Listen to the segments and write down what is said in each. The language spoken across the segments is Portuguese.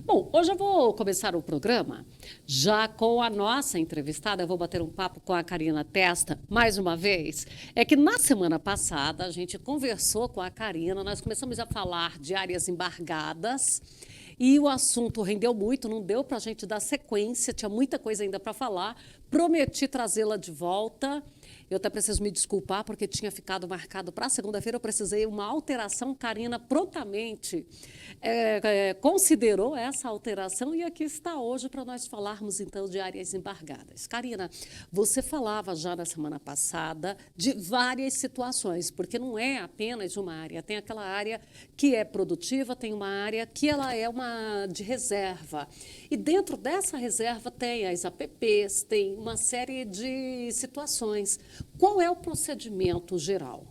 Bom, hoje eu vou começar o programa já com a nossa entrevistada. Eu vou bater um papo com a Karina Testa mais uma vez. É que na semana passada a gente conversou com a Karina, nós começamos a falar de áreas embargadas e o assunto rendeu muito, não deu para a gente dar sequência, tinha muita coisa ainda para falar. Prometi trazê-la de volta. Eu até preciso me desculpar, porque tinha ficado marcado para segunda-feira. Eu precisei uma alteração. Karina prontamente considerou essa alteração e aqui está hoje para nós falarmos, então, de áreas embargadas. Karina, você falava já na semana passada de várias situações, porque não é apenas uma área. Tem aquela área que é produtiva, tem uma área que ela é uma de reserva. E dentro dessa reserva tem as APPs, tem uma série de situações. Qual é o procedimento geral?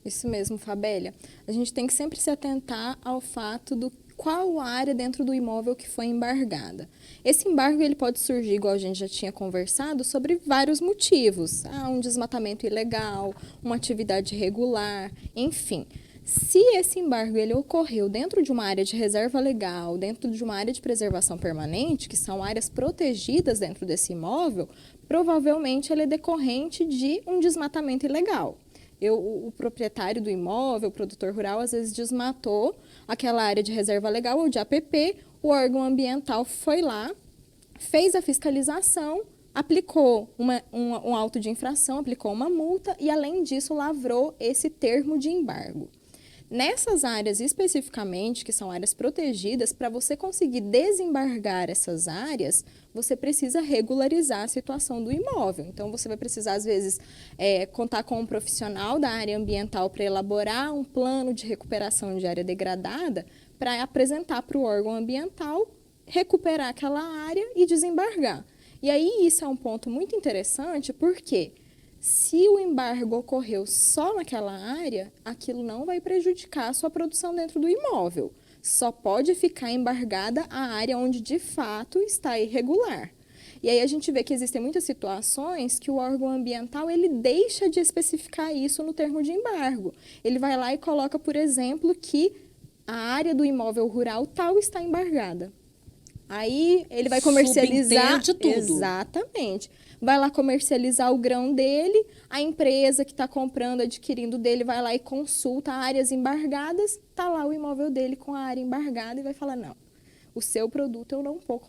Isso mesmo, Fabélia. A gente tem que sempre se atentar ao fato do qual área dentro do imóvel que foi embargada. Esse embargo ele pode surgir, igual a gente já tinha conversado, sobre vários motivos. Um desmatamento ilegal, uma atividade irregular, enfim. Se esse embargo ele ocorreu dentro de uma área de reserva legal, dentro de uma área de preservação permanente, que são áreas protegidas dentro desse imóvel, provavelmente ele é decorrente de um desmatamento ilegal. O proprietário do imóvel, o produtor rural, às vezes desmatou aquela área de reserva legal ou de APP, o órgão ambiental foi lá, fez a fiscalização, aplicou um auto de infração, aplicou uma multa e, além disso, lavrou esse termo de embargo. Nessas áreas especificamente, que são áreas protegidas, para você conseguir desembargar essas áreas, você precisa regularizar a situação do imóvel. Então, você vai precisar, às vezes, contar com um profissional da área ambiental para elaborar um plano de recuperação de área degradada para apresentar para o órgão ambiental, recuperar aquela área e desembargar. E aí, isso é um ponto muito interessante, porque se o embargo ocorreu só naquela área, aquilo não vai prejudicar a sua produção dentro do imóvel. Só pode ficar embargada a área onde de fato está irregular. E aí a gente vê que existem muitas situações que o órgão ambiental ele deixa de especificar isso no termo de embargo. Ele vai lá e coloca, por exemplo, que a área do imóvel rural tal está embargada. Aí ele vai comercializar. Subentende tudo. Exatamente. Vai lá comercializar o grão dele, a empresa que está comprando, adquirindo dele, vai lá e consulta áreas embargadas, está lá o imóvel dele com a área embargada e vai falar, não, o seu produto eu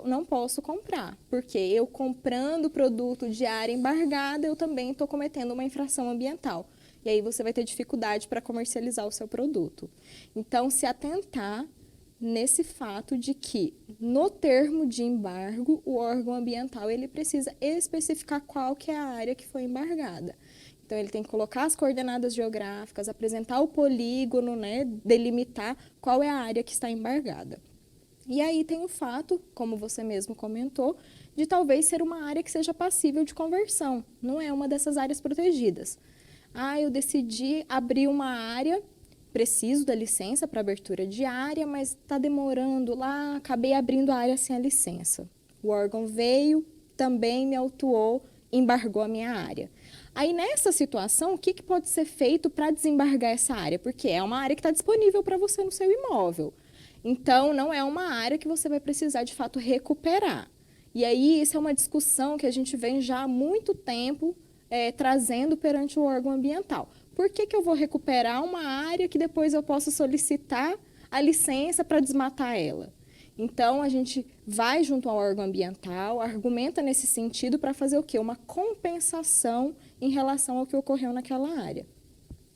não posso comprar, porque eu comprando produto de área embargada, eu também estou cometendo uma infração ambiental. E aí você vai ter dificuldade para comercializar o seu produto. Então, se atentar nesse fato de que, no termo de embargo, o órgão ambiental ele precisa especificar qual que é a área que foi embargada. Então, ele tem que colocar as coordenadas geográficas, apresentar o polígono, né, delimitar qual é a área que está embargada. E aí tem o fato, como você mesmo comentou, de talvez ser uma área que seja passível de conversão, não é uma dessas áreas protegidas. Eu decidi abrir uma área, preciso da licença para abertura de área, mas está demorando lá, acabei abrindo a área sem a licença. O órgão veio, também me autuou, embargou a minha área. Aí, nessa situação, o que pode ser feito para desembargar essa área? Porque é uma área que está disponível para você no seu imóvel. Então, não é uma área que você vai precisar, de fato, recuperar. E aí, isso é uma discussão que a gente vem já há muito tempo trazendo perante o órgão ambiental. Por que eu vou recuperar uma área que depois eu posso solicitar a licença para desmatar ela? Então, a gente vai junto ao órgão ambiental, argumenta nesse sentido para fazer o quê? Uma compensação em relação ao que ocorreu naquela área.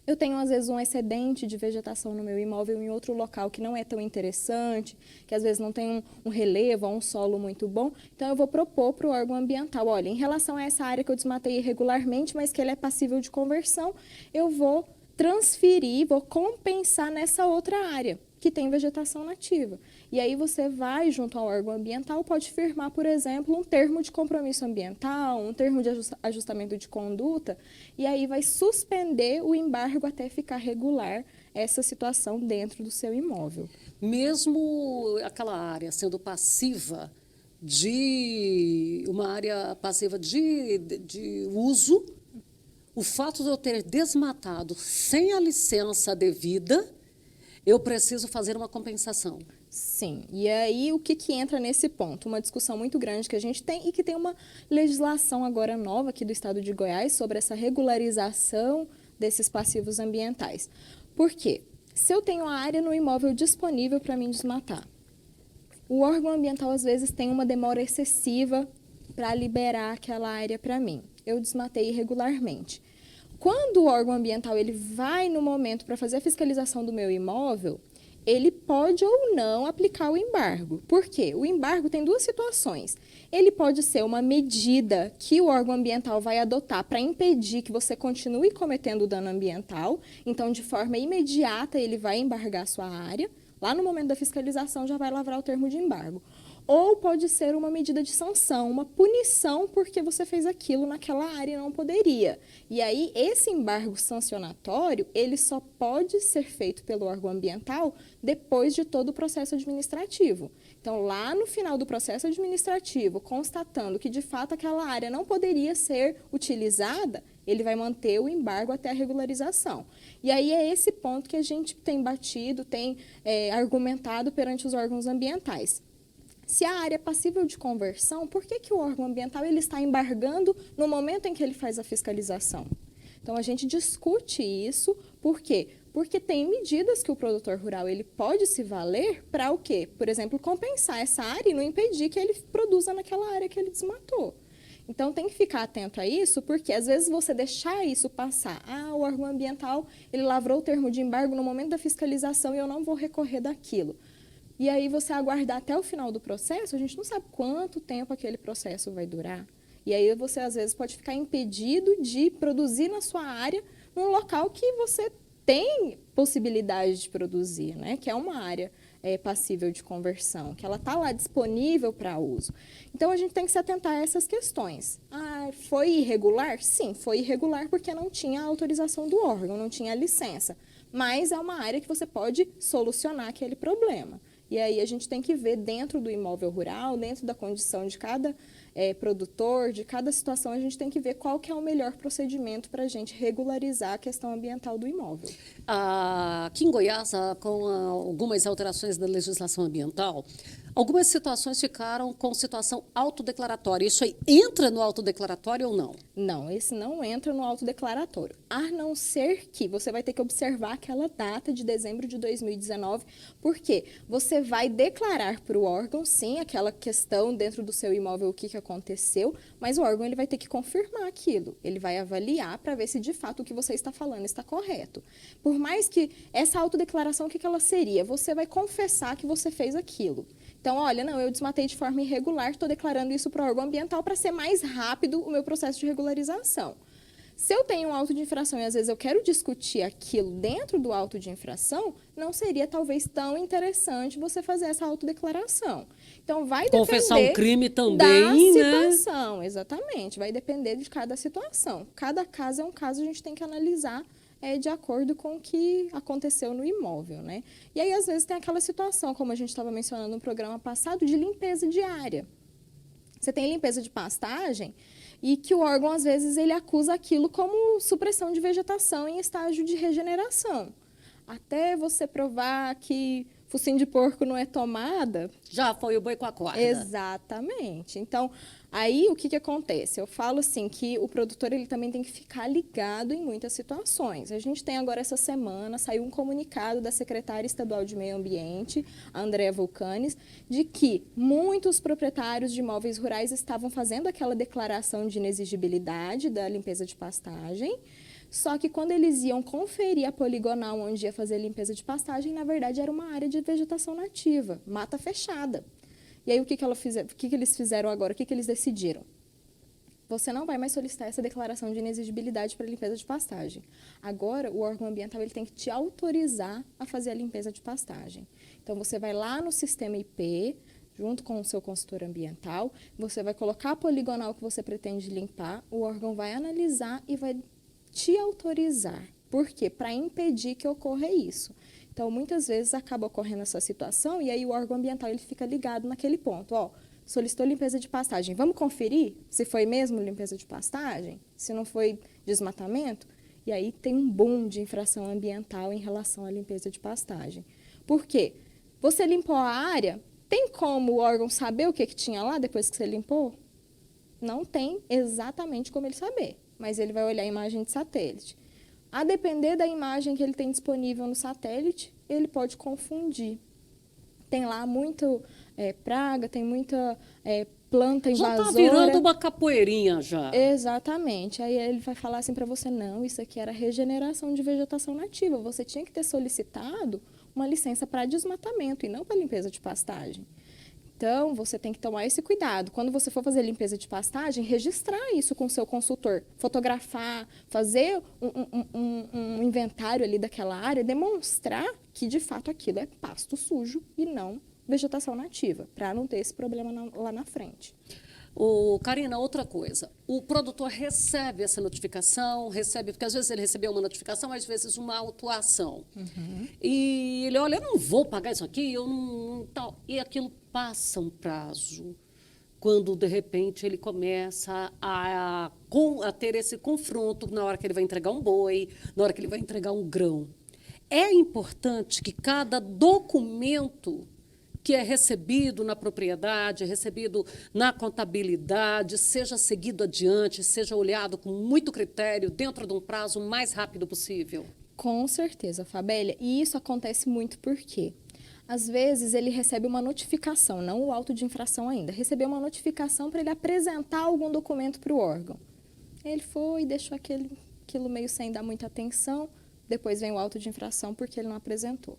Eu tenho, às vezes, um excedente de vegetação no meu imóvel em outro local que não é tão interessante, que às vezes não tem um relevo, um solo muito bom. Então, eu vou propor para o órgão ambiental, olha, em relação a essa área que eu desmatei irregularmente, mas que ela é passível de conversão, eu vou transferir, vou compensar nessa outra área que tem vegetação nativa. E aí você vai junto ao órgão ambiental, pode firmar, por exemplo, um termo de compromisso ambiental, um termo de ajustamento de conduta, e aí vai suspender o embargo até ficar regular essa situação dentro do seu imóvel. Mesmo aquela área sendo passiva de uma área passiva de uso, o fato de eu ter desmatado sem a licença devida, eu preciso fazer uma compensação. Sim, e aí o que entra nesse ponto? Uma discussão muito grande que a gente tem e que tem uma legislação agora nova aqui do estado de Goiás sobre essa regularização desses passivos ambientais. Por quê? Se eu tenho a área no imóvel disponível para mim desmatar, o órgão ambiental às vezes tem uma demora excessiva para liberar aquela área para mim. Eu desmatei irregularmente. Quando o órgão ambiental ele vai no momento para fazer a fiscalização do meu imóvel, ele pode ou não aplicar o embargo. Por quê? O embargo tem duas situações. Ele pode ser uma medida que o órgão ambiental vai adotar para impedir que você continue cometendo dano ambiental. Então, de forma imediata, ele vai embargar a sua área. Lá no momento da fiscalização, já vai lavrar o termo de embargo. Ou pode ser uma medida de sanção, uma punição porque você fez aquilo naquela área e não poderia. E aí, esse embargo sancionatório, ele só pode ser feito pelo órgão ambiental depois de todo o processo administrativo. Então, lá no final do processo administrativo, constatando que, de fato, aquela área não poderia ser utilizada, ele vai manter o embargo até a regularização. E aí é esse ponto que a gente tem batido, tem argumentado perante os órgãos ambientais. Se a área é passível de conversão, por que o órgão ambiental ele está embargando no momento em que ele faz a fiscalização? Então, a gente discute isso, por quê? Porque tem medidas que o produtor rural ele pode se valer para o quê? Por exemplo, compensar essa área e não impedir que ele produza naquela área que ele desmatou. Então, tem que ficar atento a isso, porque às vezes você deixar isso passar. O órgão ambiental ele lavrou o termo de embargo no momento da fiscalização e eu não vou recorrer daquilo. E aí você aguardar até o final do processo, a gente não sabe quanto tempo aquele processo vai durar. E aí você, às vezes, pode ficar impedido de produzir na sua área num local que você tem possibilidade de produzir, né? Que é uma área passível de conversão, que ela está lá disponível para uso. Então, a gente tem que se atentar a essas questões. Foi irregular? Sim, foi irregular porque não tinha a autorização do órgão, não tinha a licença. Mas é uma área que você pode solucionar aquele problema. E aí a gente tem que ver dentro do imóvel rural, dentro da condição de cada produtor, de cada situação, a gente tem que ver qual que é o melhor procedimento para a gente regularizar a questão ambiental do imóvel. Aqui em Goiás, com algumas alterações da legislação ambiental, algumas situações ficaram com situação autodeclaratória. Isso aí entra no autodeclaratório ou não? Não, esse não entra no autodeclaratório. A não ser que você vai ter que observar aquela data de dezembro de 2019, porque você vai declarar para o órgão, sim, aquela questão dentro do seu imóvel, o que aconteceu, mas o órgão ele vai ter que confirmar aquilo. Ele vai avaliar para ver se de fato o que você está falando está correto. Por mais que essa autodeclaração, o que ela seria? Você vai confessar que você fez aquilo. Então, olha, não, eu desmatei de forma irregular, estou declarando isso para o órgão ambiental para ser mais rápido o meu processo de regularização. Se eu tenho um auto de infração e às vezes eu quero discutir aquilo dentro do auto de infração, não seria talvez tão interessante você fazer essa autodeclaração. Então, vai depender confessar um crime também, da situação, exatamente. Vai depender de cada situação. Cada caso é um caso, a gente tem que analisar de acordo com o que aconteceu no imóvel, né? E aí, às vezes, tem aquela situação, como a gente estava mencionando no programa passado, de limpeza diária. Você tem limpeza de pastagem e que o órgão, às vezes, ele acusa aquilo como supressão de vegetação em estágio de regeneração. Até você provar que focinho de porco não é tomada... Já foi o boi com a corda. Exatamente. Então, aí o que acontece? Eu falo assim que o produtor ele também tem que ficar ligado em muitas situações. A gente tem agora essa semana, saiu um comunicado da secretária estadual de Meio Ambiente, a Andrea Vulcanes, de que muitos proprietários de imóveis rurais estavam fazendo aquela declaração de inexigibilidade da limpeza de pastagem. Só que quando eles iam conferir a poligonal onde ia fazer a limpeza de pastagem, na verdade era uma área de vegetação nativa, mata fechada. E aí o que eles fizeram agora? O que eles decidiram? Você não vai mais solicitar essa declaração de inexigibilidade para limpeza de pastagem. Agora o órgão ambiental ele tem que te autorizar a fazer a limpeza de pastagem. Então você vai lá no sistema IP, junto com o seu consultor ambiental, você vai colocar a poligonal que você pretende limpar, o órgão vai analisar e vai te autorizar. Por quê? Para impedir que ocorra isso. Então, muitas vezes acaba ocorrendo essa situação e aí o órgão ambiental ele fica ligado naquele ponto. Solicitou limpeza de pastagem. Vamos conferir se foi mesmo limpeza de pastagem? Se não foi desmatamento? E aí tem um boom de infração ambiental em relação à limpeza de pastagem. Por quê? Você limpou a área, tem como o órgão saber o que tinha lá depois que você limpou? Não tem exatamente como ele saber, mas ele vai olhar a imagem de satélite. A depender da imagem que ele tem disponível no satélite, ele pode confundir. Tem lá muito praga, tem muita planta invasora. Já está virando uma capoeirinha já. Exatamente. Aí ele vai falar assim para você, não, isso aqui era regeneração de vegetação nativa. Você tinha que ter solicitado uma licença para desmatamento e não para limpeza de pastagem. Então, você tem que tomar esse cuidado. Quando você for fazer limpeza de pastagem, registrar isso com o seu consultor. Fotografar, fazer um inventário ali daquela área, demonstrar que, de fato, aquilo é pasto sujo e não vegetação nativa, para não ter esse problema lá na frente. Karina, outra coisa. O produtor recebe essa notificação, porque às vezes ele recebeu uma notificação, às vezes uma autuação. E ele olha, eu não vou pagar isso aqui, eu não tal. E aquilo passa um prazo, quando de repente ele começa a ter esse confronto na hora que ele vai entregar um boi, na hora que ele vai entregar um grão. É importante que cada documento que é recebido na propriedade, recebido na contabilidade, seja seguido adiante, seja olhado com muito critério, dentro de um prazo o mais rápido possível. Com certeza, Fabélia. E isso acontece muito porque, às vezes, ele recebe uma notificação, não o auto de infração ainda, recebeu uma notificação para ele apresentar algum documento para o órgão. Ele foi e deixou aquilo meio sem dar muita atenção, depois vem o auto de infração porque ele não apresentou.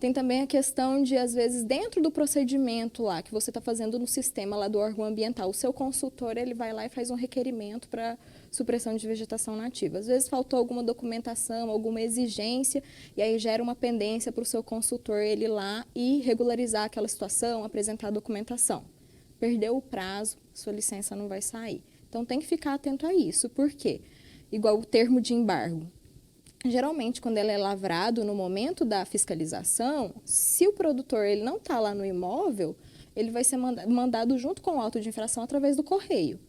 Tem também a questão de, às vezes, dentro do procedimento lá que você está fazendo no sistema lá do órgão ambiental, o seu consultor ele vai lá e faz um requerimento para supressão de vegetação nativa. Às vezes faltou alguma documentação, alguma exigência, e aí gera uma pendência para o seu consultor ele ir lá e regularizar aquela situação, apresentar a documentação. Perdeu o prazo, sua licença não vai sair. Então tem que ficar atento a isso. Por quê? Igual o termo de embargo. Geralmente, quando ele é lavrado no momento da fiscalização, se o produtor ele não está lá no imóvel, ele vai ser mandado junto com o auto de infração através do correio.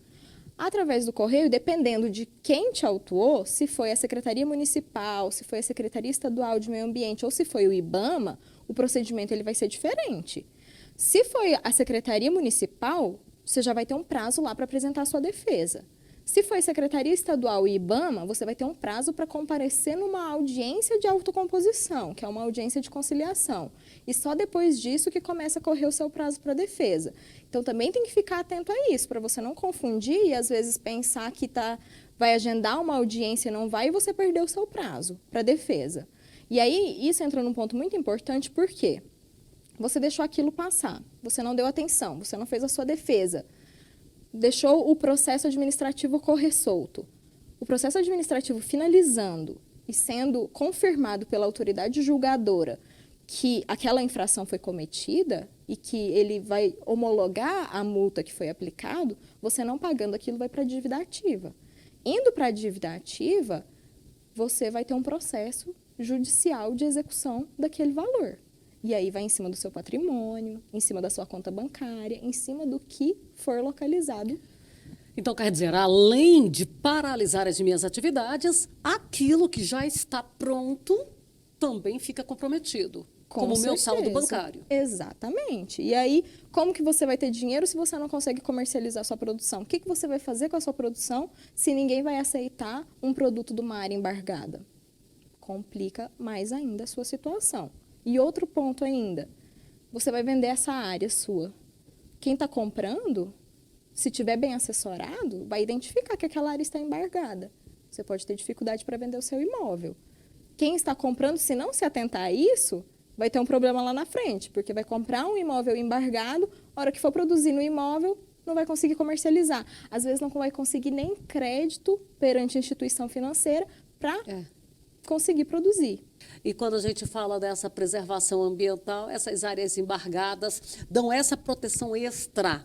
Através do correio, dependendo de quem te autuou, se foi a Secretaria Municipal, se foi a Secretaria Estadual de Meio Ambiente ou se foi o IBAMA, o procedimento ele vai ser diferente. Se foi a Secretaria Municipal, você já vai ter um prazo lá para apresentar a sua defesa. Se foi Secretaria Estadual e IBAMA, você vai ter um prazo para comparecer numa audiência de autocomposição, que é uma audiência de conciliação. E só depois disso que começa a correr o seu prazo para defesa. Então, também tem que ficar atento a isso, para você não confundir e, às vezes, pensar que vai agendar uma audiência e não vai, e você perder o seu prazo para defesa. E aí, isso entra num ponto muito importante, por quê? Você deixou aquilo passar, você não deu atenção, você não fez a sua defesa, deixou o processo administrativo correr solto. O processo administrativo finalizando e sendo confirmado pela autoridade julgadora que aquela infração foi cometida e que ele vai homologar a multa que foi aplicado, você não pagando aquilo vai para a dívida ativa. Indo para a dívida ativa, você vai ter um processo judicial de execução daquele valor. E aí vai em cima do seu patrimônio, em cima da sua conta bancária, em cima do que for localizado. Então, quer dizer, além de paralisar as minhas atividades, aquilo que já está pronto também fica comprometido, como o meu saldo bancário. Exatamente. E aí, como que você vai ter dinheiro se você não consegue comercializar a sua produção? O que você vai fazer com a sua produção se ninguém vai aceitar um produto de uma área embargada? Complica mais ainda a sua situação. E outro ponto ainda, você vai vender essa área sua. Quem está comprando, se tiver bem assessorado, vai identificar que aquela área está embargada. Você pode ter dificuldade para vender o seu imóvel. Quem está comprando, se não se atentar a isso, vai ter um problema lá na frente, porque vai comprar um imóvel embargado, a hora que for produzir no imóvel, não vai conseguir comercializar. Às vezes não vai conseguir nem crédito perante a instituição financeira para conseguir produzir. E quando a gente fala dessa preservação ambiental, essas áreas embargadas dão essa proteção extra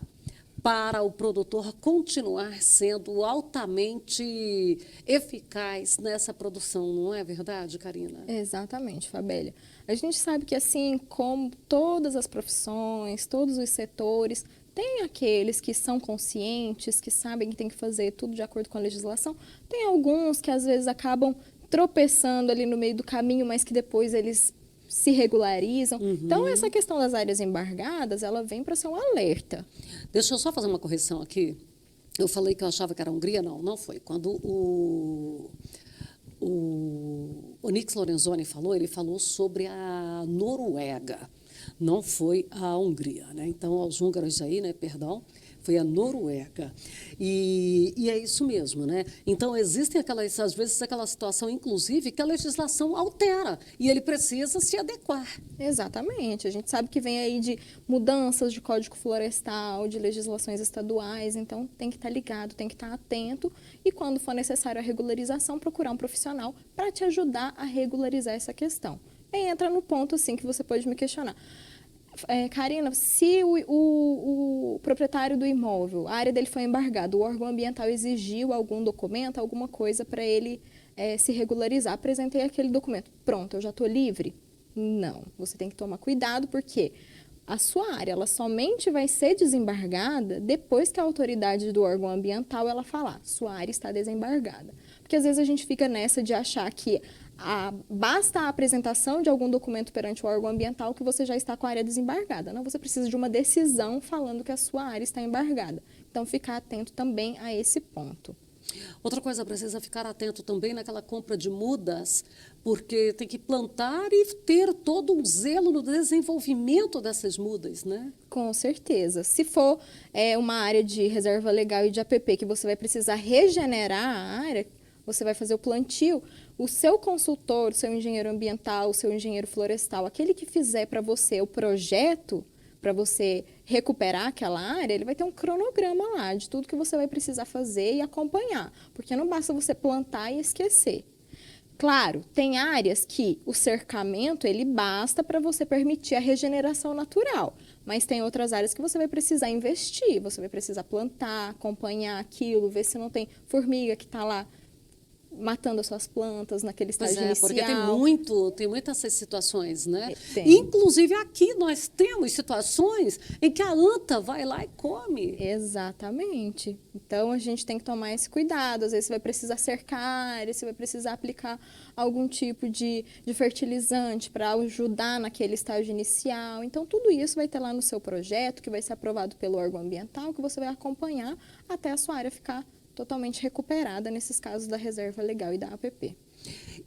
para o produtor continuar sendo altamente eficaz nessa produção, não é verdade, Karina? Exatamente, Fabélia. A gente sabe que, assim como todas as profissões, todos os setores, tem aqueles que são conscientes, que sabem que tem que fazer tudo de acordo com a legislação, tem alguns que às vezes acabam tropeçando ali no meio do caminho, mas que depois eles se regularizam. Então, essa questão das áreas embargadas, ela vem para ser um alerta. Deixa eu só fazer uma correção aqui. Eu falei que eu achava que era a Hungria, não foi. Quando o Nix Lorenzoni falou, ele falou sobre a Noruega, não foi a Hungria, né? Então, aos húngaros aí, né, perdão, foi a Noruega. E é isso mesmo, né? Então, existem às vezes, aquela situação, inclusive, que a legislação altera e ele precisa se adequar. Exatamente. A gente sabe que vem aí de mudanças de Código Florestal, de legislações estaduais, então tem que estar ligado, tem que estar atento e, quando for necessário a regularização, procurar um profissional para te ajudar a regularizar essa questão. E entra no ponto, assim, que você pode me questionar. Karina, se o proprietário do imóvel, a área dele foi embargada, o órgão ambiental exigiu algum documento, alguma coisa para ele se regularizar, apresentei aquele documento. Pronto, eu já estou livre? Não, você tem que tomar cuidado, porque a sua área ela somente vai ser desembargada depois que a autoridade do órgão ambiental ela falar, sua área está desembargada. Porque às vezes a gente fica nessa de achar que basta a apresentação de algum documento perante o órgão ambiental que você já está com a área desembargada. Não, você precisa de uma decisão falando que a sua área está embargada. Então, ficar atento também a esse ponto. Outra coisa, precisa ficar atento também naquela compra de mudas, porque tem que plantar e ter todo um zelo no desenvolvimento dessas mudas, né? Com certeza. Se for uma área de reserva legal e de APP que você vai precisar regenerar a área, você vai fazer o plantio, o seu consultor, o seu engenheiro ambiental, o seu engenheiro florestal, aquele que fizer para você o projeto, para você recuperar aquela área, ele vai ter um cronograma lá de tudo que você vai precisar fazer e acompanhar, porque não basta você plantar e esquecer. Claro, tem áreas que o cercamento ele basta para você permitir a regeneração natural, mas tem outras áreas que você vai precisar investir, você vai precisar plantar, acompanhar aquilo, ver se não tem formiga que está lá matando as suas plantas naquele estágio inicial. Porque tem muitas essas situações, né? Tem. Inclusive aqui nós temos situações em que a anta vai lá e come. Exatamente. Então a gente tem que tomar esse cuidado. Às vezes você vai precisar cercar a área, você vai precisar aplicar algum tipo de fertilizante para ajudar naquele estágio inicial. Então tudo isso vai ter lá no seu projeto, que vai ser aprovado pelo órgão ambiental, que você vai acompanhar até a sua área ficar totalmente recuperada nesses casos da reserva legal e da APP.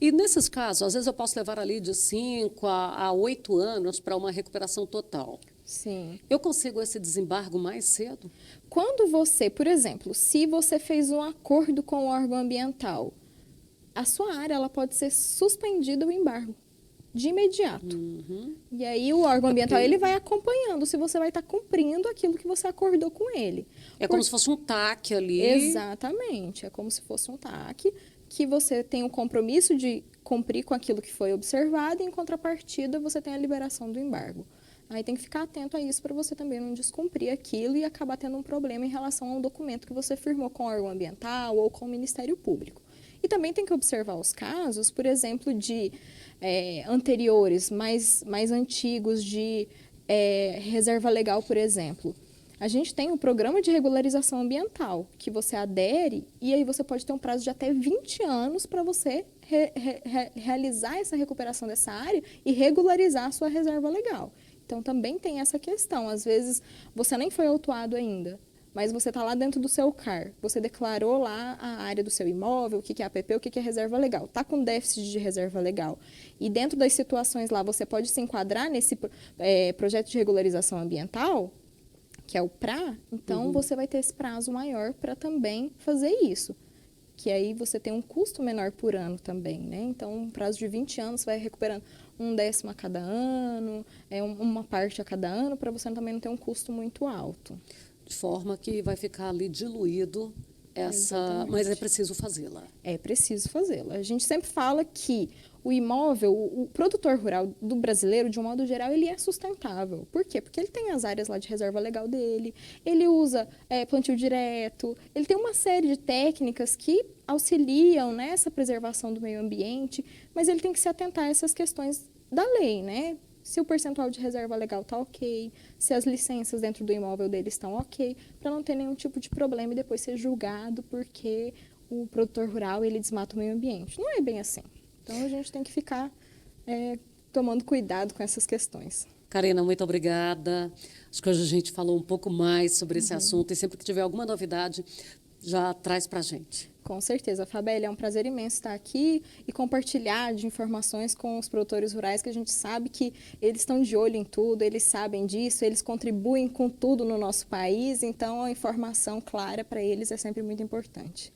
E nesses casos, às vezes eu posso levar ali de 5 a 8 anos para uma recuperação total. Sim. Eu consigo esse desembargo mais cedo? Quando você, por exemplo, se você fez um acordo com o órgão ambiental, a sua área ela pode ser suspendida o embargo de imediato. E aí o órgão ambiental ele vai acompanhando se você vai estar cumprindo aquilo que você acordou com ele. Como se fosse um TAC ali. Exatamente, é como se fosse um TAC, que você tem um compromisso de cumprir com aquilo que foi observado e, em contrapartida, você tem a liberação do embargo. Aí tem que ficar atento a isso para você também não descumprir aquilo e acabar tendo um problema em relação a um documento que você firmou com o órgão ambiental ou com o Ministério Público. E também tem que observar os casos, por exemplo, de anteriores, mais antigos, de reserva legal, por exemplo. A gente tem um programa de regularização ambiental, que você adere e aí você pode ter um prazo de até 20 anos para você realizar essa recuperação dessa área e regularizar a sua reserva legal. Então, também tem essa questão. Às vezes, você nem foi autuado ainda, mas você está lá dentro do seu CAR. Você declarou lá a área do seu imóvel, o que é APP, o que é reserva legal. Está com déficit de reserva legal. E dentro das situações lá, você pode se enquadrar nesse projeto de regularização ambiental, que é o PRA, então você vai ter esse prazo maior para também fazer isso. Que aí você tem um custo menor por ano também, né? Então, um prazo de 20 anos, você vai recuperando 1/10 a cada ano, uma parte a cada ano, para você também não ter um custo muito alto. De forma que vai ficar ali diluído mas é preciso fazê-la. É preciso fazê-la. A gente sempre fala que o imóvel, o produtor rural do brasileiro, de um modo geral, ele é sustentável. Por quê? Porque ele tem as áreas lá de reserva legal dele, ele usa plantio direto, ele tem uma série de técnicas que auxiliam nessa preservação do meio ambiente, mas ele tem que se atentar a essas questões da lei, né? Se o percentual de reserva legal está ok, se as licenças dentro do imóvel dele estão ok, para não ter nenhum tipo de problema e depois ser julgado porque o produtor rural ele desmata o meio ambiente. Não é bem assim. Então, a gente tem que ficar tomando cuidado com essas questões. Karina, muito obrigada. Acho que hoje a gente falou um pouco mais sobre esse assunto e sempre que tiver alguma novidade, já traz para a gente. Com certeza, Fabélia, é um prazer imenso estar aqui e compartilhar de informações com os produtores rurais, que a gente sabe que eles estão de olho em tudo, eles sabem disso, eles contribuem com tudo no nosso país, então a informação clara para eles é sempre muito importante.